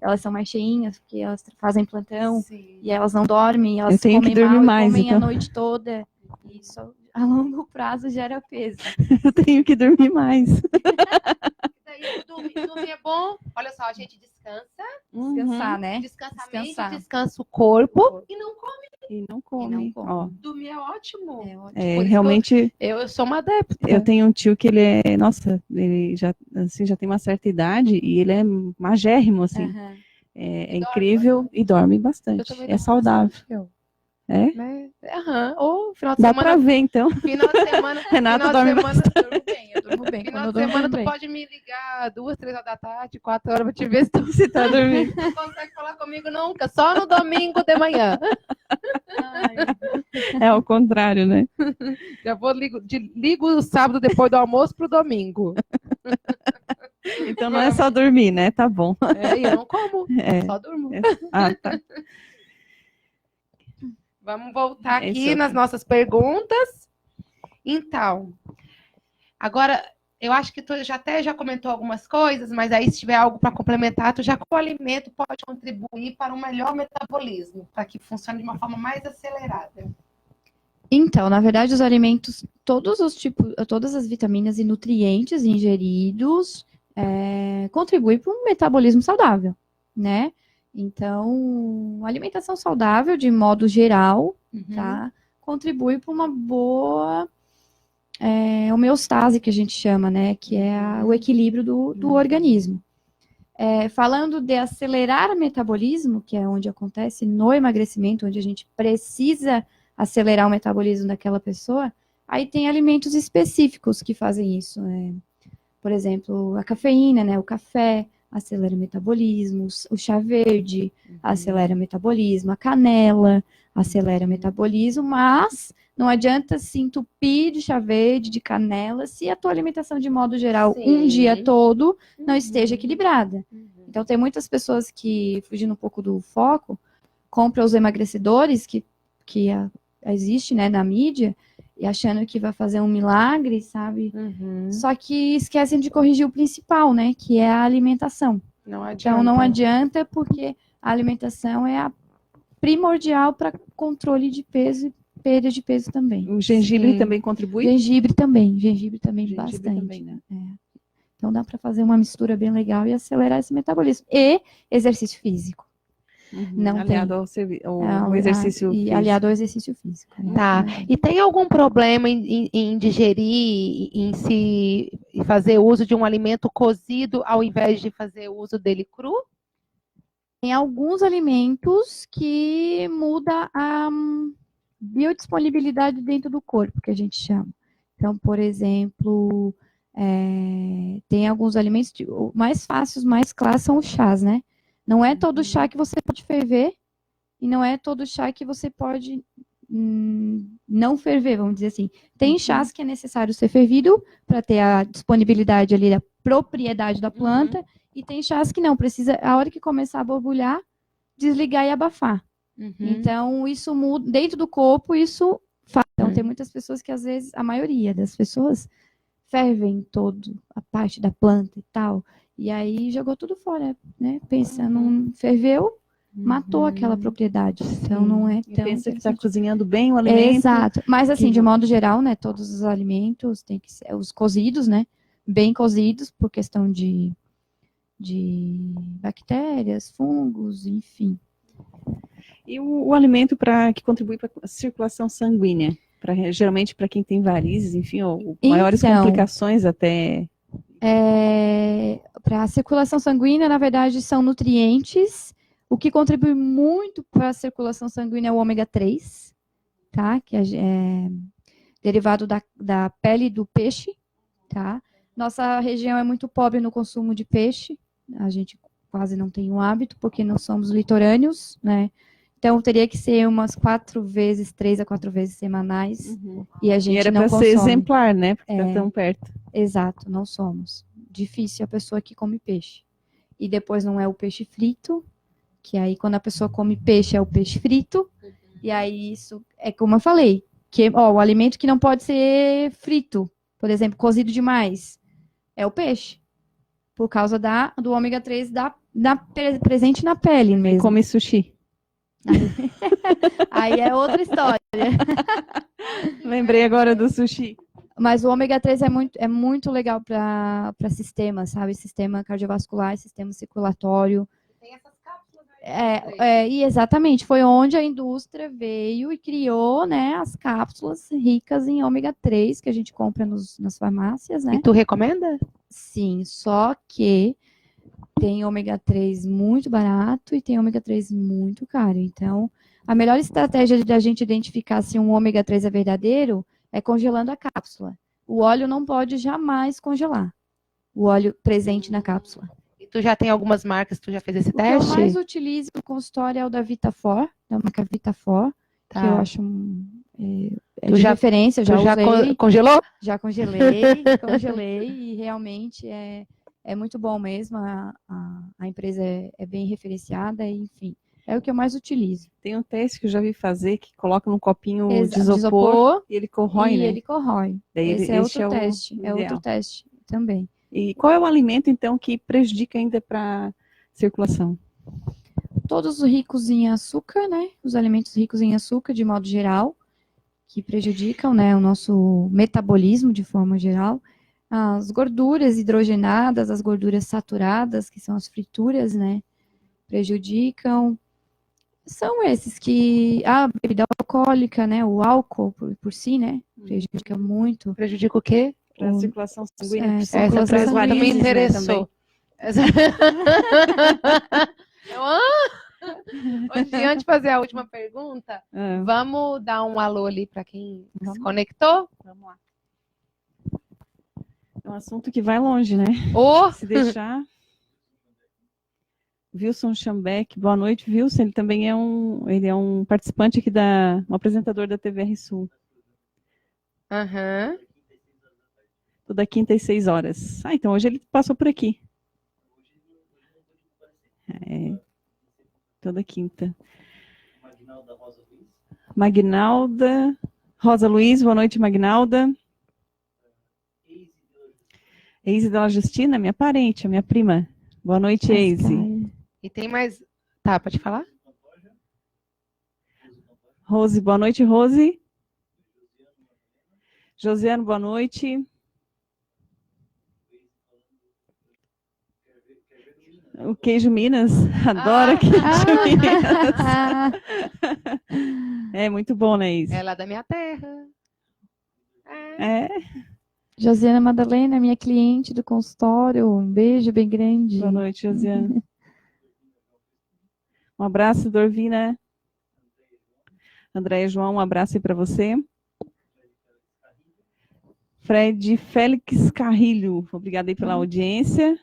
elas são mais cheinhas, porque elas fazem plantão, e elas não dormem, elas comem mal, comem a noite toda, e isso a longo prazo gera peso. Eu tenho que dormir mais. Dormir é bom. Olha só, a gente descansa. Descansar, né? Descansa a mente, descansa o corpo e não come. E não come. Ó. Dormir é ótimo. Realmente. Eu sou uma adepta. Eu tenho um tio que ele ele já tem uma certa idade e ele é magérrimo, assim. É incrível e dorme bastante. É saudável. Né? Ou final de semana. Dá pra ver, então. Final de semana. Renato dorme bastante. Eu durmo bem. Final de semana tu pode me ligar 2, 3 horas da tarde, 4 horas pra te ver se tá dormindo. Não consegue falar comigo nunca, só no domingo de manhã. É ao contrário, né? Já ligo o sábado depois do almoço pro domingo. Então não é só dormir, né? Tá bom. Eu não como, só durmo. Tá. Vamos voltar aqui nas nossas perguntas. Então, agora, eu acho que tu já comentou algumas coisas, mas aí se tiver algo para complementar, qual alimento pode contribuir para um melhor metabolismo, para que funcione de uma forma mais acelerada? Então, na verdade, os alimentos, todas as vitaminas e nutrientes ingeridos contribuem para um metabolismo saudável, né? Então, a alimentação saudável, de modo geral, tá, contribui para uma boa homeostase, que a gente chama, né, que é o equilíbrio do organismo. Falando de acelerar o metabolismo, que é onde acontece no emagrecimento, onde a gente precisa acelerar o metabolismo daquela pessoa, aí tem alimentos específicos que fazem isso. Por exemplo, a cafeína, né, o café, acelera o metabolismo, o chá verde acelera o metabolismo, a canela acelera o metabolismo, mas não adianta se entupir de chá verde, de canela, se a tua alimentação, de modo geral, um dia todo, não esteja equilibrada. Então, tem muitas pessoas que, fugindo um pouco do foco, compram os emagrecedores que existe, né, na mídia, e achando que vai fazer um milagre, sabe? Só que esquecem de corrigir o principal, né? Que é a alimentação. Não adianta. Então, não adianta, porque a alimentação é a primordial para controle de peso e perda de peso também. O gengibre também contribui? Gengibre também bastante. Também, né? Então, dá para fazer uma mistura bem legal e acelerar esse metabolismo. E exercício físico. Aliado ao exercício físico. Aliado ao exercício físico. Né? Tá. E tem algum problema em digerir, em se fazer uso de um alimento cozido ao invés de fazer uso dele cru? Tem alguns alimentos que muda a biodisponibilidade dentro do corpo, que a gente chama. Então, por exemplo, tem alguns alimentos, mais fáceis, mais claros são os chás, né? Não é todo chá que você pode ferver e não é todo chá que você pode não ferver, vamos dizer assim. Tem chás que é necessário ser fervido para ter a disponibilidade ali da propriedade da planta e tem chás que não, precisa, a hora que começar a borbulhar, desligar e abafar. Então, isso muda, dentro do corpo, isso faz Então, tem muitas pessoas que, às vezes, a maioria das pessoas fervem todo a parte da planta e tal, e aí jogou tudo fora, né? Pensa, não ferveu, matou aquela propriedade. Então, não é E tão pensa que está interessante. cozinhando bem o alimento. Exato. Mas, assim, de não- modo geral, né, todos os alimentos têm que ser, os cozidos, né, bem cozidos, por questão de bactérias, fungos, enfim. E o alimento que contribui para a circulação sanguínea? Geralmente para quem tem varizes, enfim, ou maiores Então, complicações até. Para a circulação sanguínea, na verdade, são nutrientes. O que contribui muito para a circulação sanguínea é o ômega 3, tá? Que é derivado da pele do peixe, tá? Nossa região é muito pobre no consumo de peixe. A gente quase não tem o hábito, porque não somos litorâneos, né? Então, teria que ser umas 3 a 4 vezes semanais. E a E gente era não para consome. ser exemplar, né? Porque está tão perto. Exato, não somos. Difícil a pessoa que come peixe. E depois não é o peixe frito, que aí quando a pessoa come peixe é o peixe frito. E aí isso é como eu falei, que o alimento que não pode ser frito, por exemplo, cozido demais, é o peixe. Por causa do ômega 3 presente na pele mesmo. Come sushi. Aí é outra história. Lembrei agora do sushi. Mas o ômega 3 é muito legal para sistema, sabe? Sistema cardiovascular, sistema circulatório. Tem essas cápsulas. E exatamente, foi onde a indústria veio e criou, né, as cápsulas ricas em ômega 3 que a gente compra nas farmácias, né? E tu recomenda? Sim, só que tem ômega 3 muito barato e tem ômega 3 muito caro. Então, a melhor estratégia da gente identificar se um ômega 3 é verdadeiro é congelando a cápsula. O óleo não pode jamais congelar. O óleo presente na cápsula. E tu já tem algumas marcas, tu já fez esse O que teste? eu mais utilizo no consultório é o da Vitafor, da marca Vitafor, Tá. que eu acho Tu de já- referência, eu já Tu já usei, congelou? já congelei e realmente é muito bom mesmo, a empresa é bem referenciada, enfim, é o que eu mais utilizo. Tem um teste que eu já vi fazer que coloca num copinho de Exato, isopor e ele corrói, e né? ele corrói. Daí Esse é esse outro é o teste, é outro ideal. teste também. E qual é o alimento, então, que prejudica ainda para a circulação? Todos os ricos em açúcar, né? Os alimentos ricos em açúcar, de modo geral, que prejudicam, né, o nosso metabolismo de forma geral. As gorduras hidrogenadas, as gorduras saturadas, que são as frituras, né, prejudicam. São esses que a bebida alcoólica, né, o álcool por si, né, prejudica muito. Prejudica o quê? Para a circulação sanguínea, É, por circulação traz sanguínea. Não me varizes, né, interessou. Antes de fazer a última pergunta, também. vamos dar um alô ali para quem se conectou? Vamos lá. É um assunto que vai longe, né? Ô, Se deixar. Wilson Schambeck, boa noite, Wilson. Ele também é um participante aqui um apresentador da TVR Sul. aham. Toda quinta às 6 horas. Ah, então hoje ele passou por aqui. Toda quinta. Magnalda Rosa Luiz, boa noite, Magnalda. Eise Della Justina, minha parente, minha prima. Boa noite, Eise. E tem mais. Tá, pode falar? Rose, boa noite, Rose. Josiano, boa noite. O queijo Minas, adoro queijo Minas. É muito bom, né, Isa? É lá da minha terra. É. Josiana Madalena, minha cliente do consultório, um beijo bem grande. Boa noite, Josiana. Um abraço, Dorvina. Andréia João, um abraço aí para você. Fred Félix Carrilho, obrigada aí pela audiência.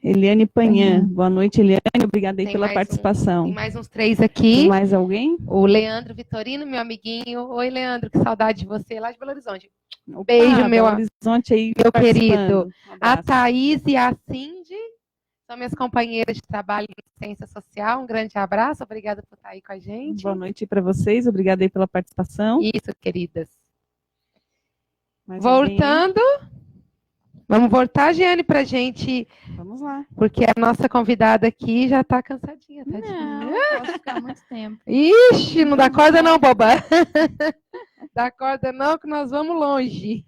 Eliane Panhan, boa noite, Eliane, obrigada aí Tem pela mais participação. Tem mais uns 3 aqui. Tem mais alguém? O Leandro Vitorino, meu amiguinho. Oi, Leandro, que saudade de você lá de Belo Horizonte. Opa, Beijo, meu Belo Horizonte aí meu participando. querido. Um A abraço. Thaís e a Cindy São minhas companheiras de trabalho em ciência social. Um grande abraço, obrigada por estar aí com a gente. Boa noite para vocês, obrigada aí pela participação. Isso, queridas. Mais alguém aí? Voltando, vamos voltar, Giane, para a gente, Vamos lá. porque a nossa convidada aqui já está cansadinha, tadinha. Não, posso ficar muito tempo. Ixi, não dá corda não, boba. Dá corda não, que nós vamos longe.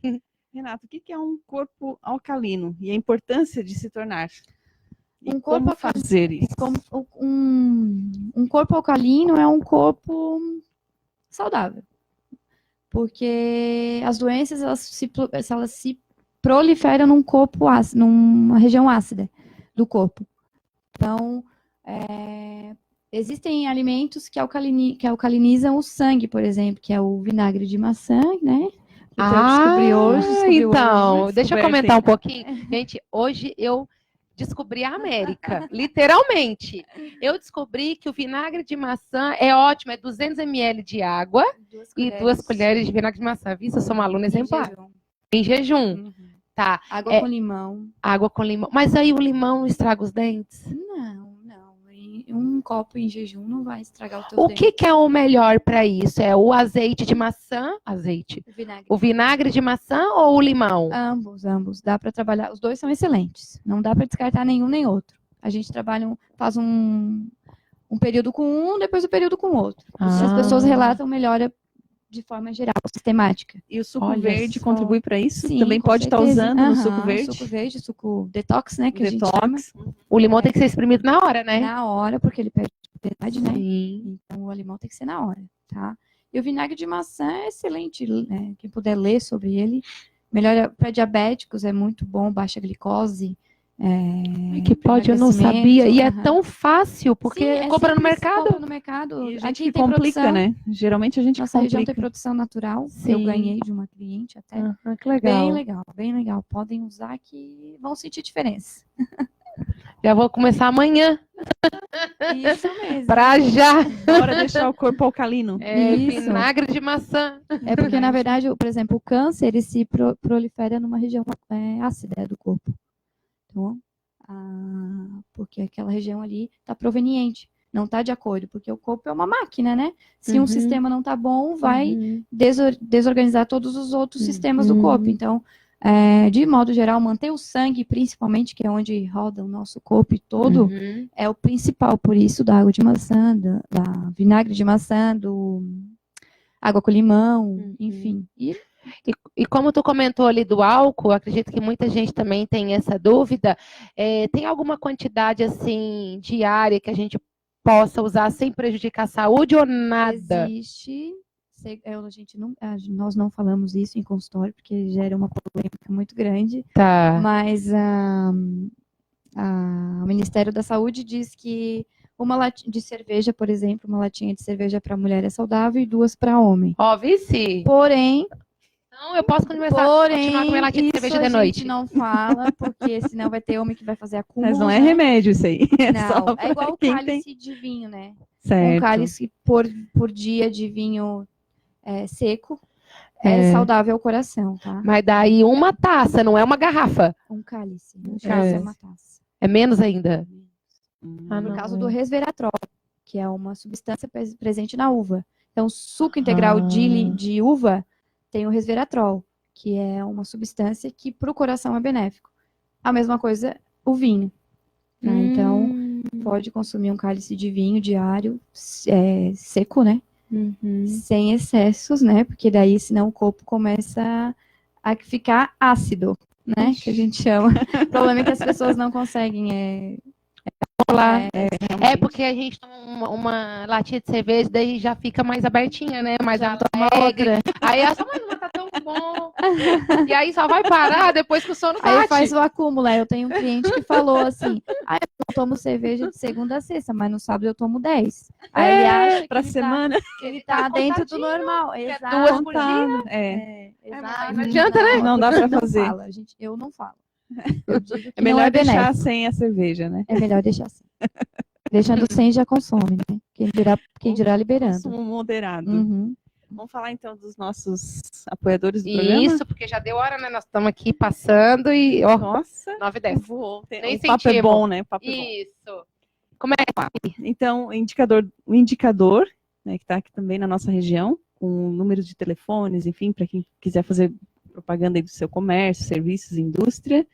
Renato, o que é um corpo alcalino e a importância de se tornar? E Um corpo como alcalino- fazer isso? Um corpo alcalino é um corpo saudável. Porque as doenças, elas se proliferam num corpo ácido, numa região ácida do corpo. Então, existem alimentos que alcalinizam o sangue, por exemplo, que é o vinagre de maçã, né? Que eu descobri hoje. Então, deixa eu Descoberta, comentar hein? um pouquinho. Gente, hoje eu descobri a América, literalmente. Eu descobri que o vinagre de maçã é ótimo, é 200 ml de água e 2 colheres de vinagre de maçã. Viu? Eu sou uma aluna exemplar. Em jejum. Uhum. Tá. Água com limão. Água com limão. Mas aí o limão estraga os dentes? Não. Um copo em jejum não vai estragar o teu O dente. que é o melhor para isso? É o azeite de maçã? Vinagre. O vinagre de maçã ou o limão? Ambos. Dá para trabalhar. Os dois são excelentes. Não dá para descartar nenhum nem outro. A gente faz um período com um, depois o período com o outro. As pessoas relatam melhora de forma geral, sistemática. E o suco Olha verde só. contribui para isso? Sim, Também com pode estar certeza. usando no suco Aham, verde? Suco verde, suco detox, né? Que a gente chama. Detox. O limão tem que ser espremido na hora, né? Na hora, porque ele perde propriedade, né? Sim. Então, o limão tem que ser na hora, tá? E o vinagre de maçã é excelente, né? Quem puder ler sobre ele. Melhora para diabéticos, é muito bom, baixa glicose. Que pode, eu não emagrecimento, sabia. E é aham. tão fácil, porque Sim, compra no simples, mercado. compra no mercado. E a gente Aqui que tem complica, produção. né? Geralmente a gente Nossa região complica. tem produção natural. Sim. Eu ganhei de uma cliente até. Que legal. Bem legal, bem legal. Podem usar que vão sentir diferença. Já vou começar amanhã. Isso mesmo. Pra já. Bora deixar o corpo alcalino. Isso. Vinagre de maçã. É porque, na verdade, por exemplo, o câncer, ele se prolifera numa região ácida do corpo. Então, porque aquela região ali está proveniente, não está de acordo, porque o corpo é uma máquina, né? Se um sistema não está bom, vai desorganizar todos os outros sistemas do corpo. Então, de modo geral, manter o sangue, principalmente, que é onde roda o nosso corpo todo, é o principal. Por isso, da água de maçã, da vinagre de maçã, do água com limão, enfim. E como tu comentou ali do álcool, acredito que muita gente também tem essa dúvida. Tem alguma quantidade assim diária que a gente possa usar sem prejudicar a saúde ou nada? Existe. Nós não falamos isso em consultório, porque gera uma polêmica muito grande. Tá. Mas o Ministério da Saúde diz que uma latinha de cerveja, por exemplo, uma latinha de cerveja para mulher é saudável e 2 para homem. Ó, vice. Porém, Não, eu posso continuar com minha latinha de isso cerveja a de noite. gente não fala, porque senão vai ter homem que vai fazer acúmulo. Mas não é né? remédio isso aí. Não, só é igual o quem cálice de vinho, né? Certo. Um cálice por dia de vinho seco é saudável ao coração, tá? Mas daí uma taça, não é uma garrafa. Um cálice. Um cálice é uma taça. É menos ainda. Por causa do resveratrol, que é uma substância presente na uva. Então, suco integral de uva tem o resveratrol, que é uma substância que para o coração é benéfico. A mesma coisa o vinho. Tá? Então, pode consumir um cálice de vinho diário, seco, né? Sem excessos, né? Porque daí, senão, o corpo começa a ficar ácido, né? Que a gente chama. O problema é que as pessoas não conseguem Porque a gente toma uma latinha de cerveja, daí já fica mais abertinha, né? Mais alegre. Aí essa, mas tá tão bom. E aí só vai parar depois que o sono Aí bate. faz o acúmulo. Aí eu tenho um cliente que falou assim: eu não tomo cerveja de segunda a sexta, mas no sábado eu tomo 10. Aí ele acha Pra que semana. ele tá dentro do normal. é Exato. 2 por dia. Exato. Não adianta, né? Não dá pra fazer. Eu não falo. Eu digo que É melhor não deixar benéfico. sem a cerveja, né? É melhor deixar assim. Deixando sem já consome, né? Quem dirá liberando. Consumo moderado. Uhum. Vamos falar então dos nossos apoiadores do programa? Isso, porque já deu hora, né? Nós estamos aqui passando e, ó, Nossa, 9h10. voou. Nem O papo é sentimos. bom, né? O papo é bom. Isso. Como é? Então, o indicador, né, que está aqui também na nossa região, com números de telefones, enfim, para quem quiser fazer propaganda aí do seu comércio, serviços, indústria.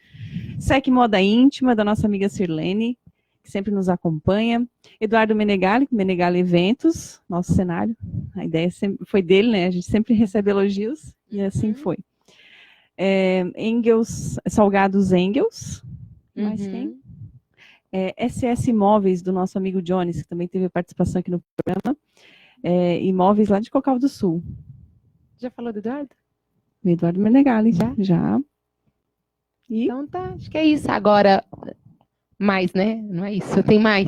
SEC Moda Íntima, da nossa amiga Sirlene, que sempre nos acompanha. Eduardo Menegali, Menegali Eventos, nosso cenário. A ideia sempre foi dele, né? A gente sempre recebe elogios, e assim foi. Engels, Salgados Engels. Mais quem? SS Imóveis, do nosso amigo Jones, que também teve participação aqui no programa. Imóveis lá de Cocal do Sul. Já falou do Eduardo? O Eduardo Menegali. Já. E Então tá, acho que é isso. Agora, mais, né? Não é isso, tem mais.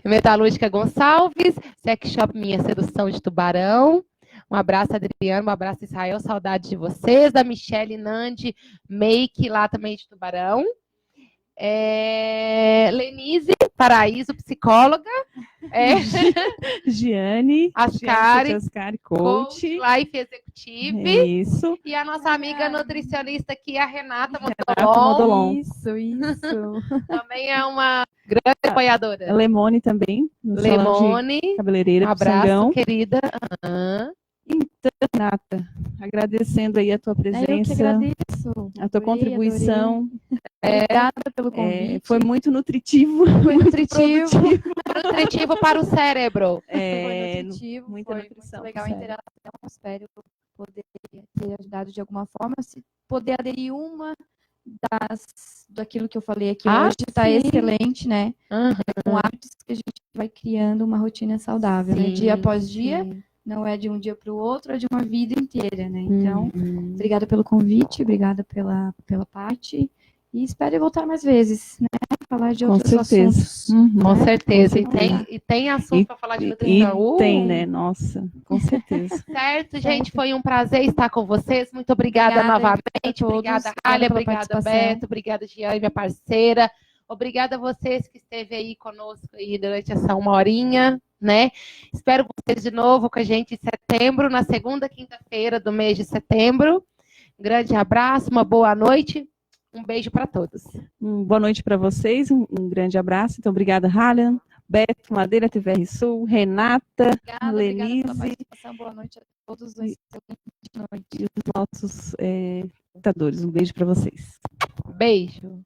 Metalúrgica Gonçalves, Sex Shop Minha Sedução de Tubarão. Um abraço, Adriano, um abraço, Israel, saudade de vocês. Da Michele Nandi, Make, lá também de Tubarão. Lenise, Paraíso, psicóloga. Giane Ascari, coach. Life Executive. Isso. E a nossa amiga nutricionista aqui, a Renata Modolon. Isso. Também é uma grande apoiadora. A Lemone também. no salão de Lemone, Cabeleireira um do abraço, Sangão. querida. Então, Renata, agradecendo aí a tua Eu que presença, agradeço. a tua Adorei, contribuição. Obrigada pelo convite. Foi muito nutritivo. Foi nutritivo. Nutritivo para o cérebro. Foi nutritivo, muita foi nutrição muito legal a pro cérebro. interação. Espero poder ter ajudado de alguma forma. Se poder aderir uma daquilo que eu falei aqui hoje, está sim. excelente, né? Uhum. Com hábitos que a gente vai criando uma rotina saudável, né? Sim, Dia após dia, sim. não é de um dia para o outro, é de uma vida inteira, né? Então, obrigada pelo convite, obrigada pela parte. E espero voltar mais vezes, né? Falar de Com outros certeza. assuntos. Com certeza. Com certeza. E tem assunto para falar de E nutrição. tem, né? Nossa, com certeza. Certo, gente, foi um prazer estar com vocês. Muito obrigada novamente. a todos. Obrigada, Obrigada Alia. pela Obrigada, participação. Beto. Obrigada, Giane, minha parceira. Obrigada a vocês que esteve aí conosco aí durante essa 1 horinha, né? Espero vocês de novo com a gente em setembro, na segunda quinta-feira do mês de setembro. Um grande abraço, uma boa noite. Um beijo para todos. Boa noite para vocês, um grande abraço. Então, obrigada, Halian, Beto, Madeira, TVR Sul, Renata, Obrigada Lenise pela participação. Boa noite a todos. Uma excelente noite. e os nossos espectadores. Um beijo para vocês. Beijo.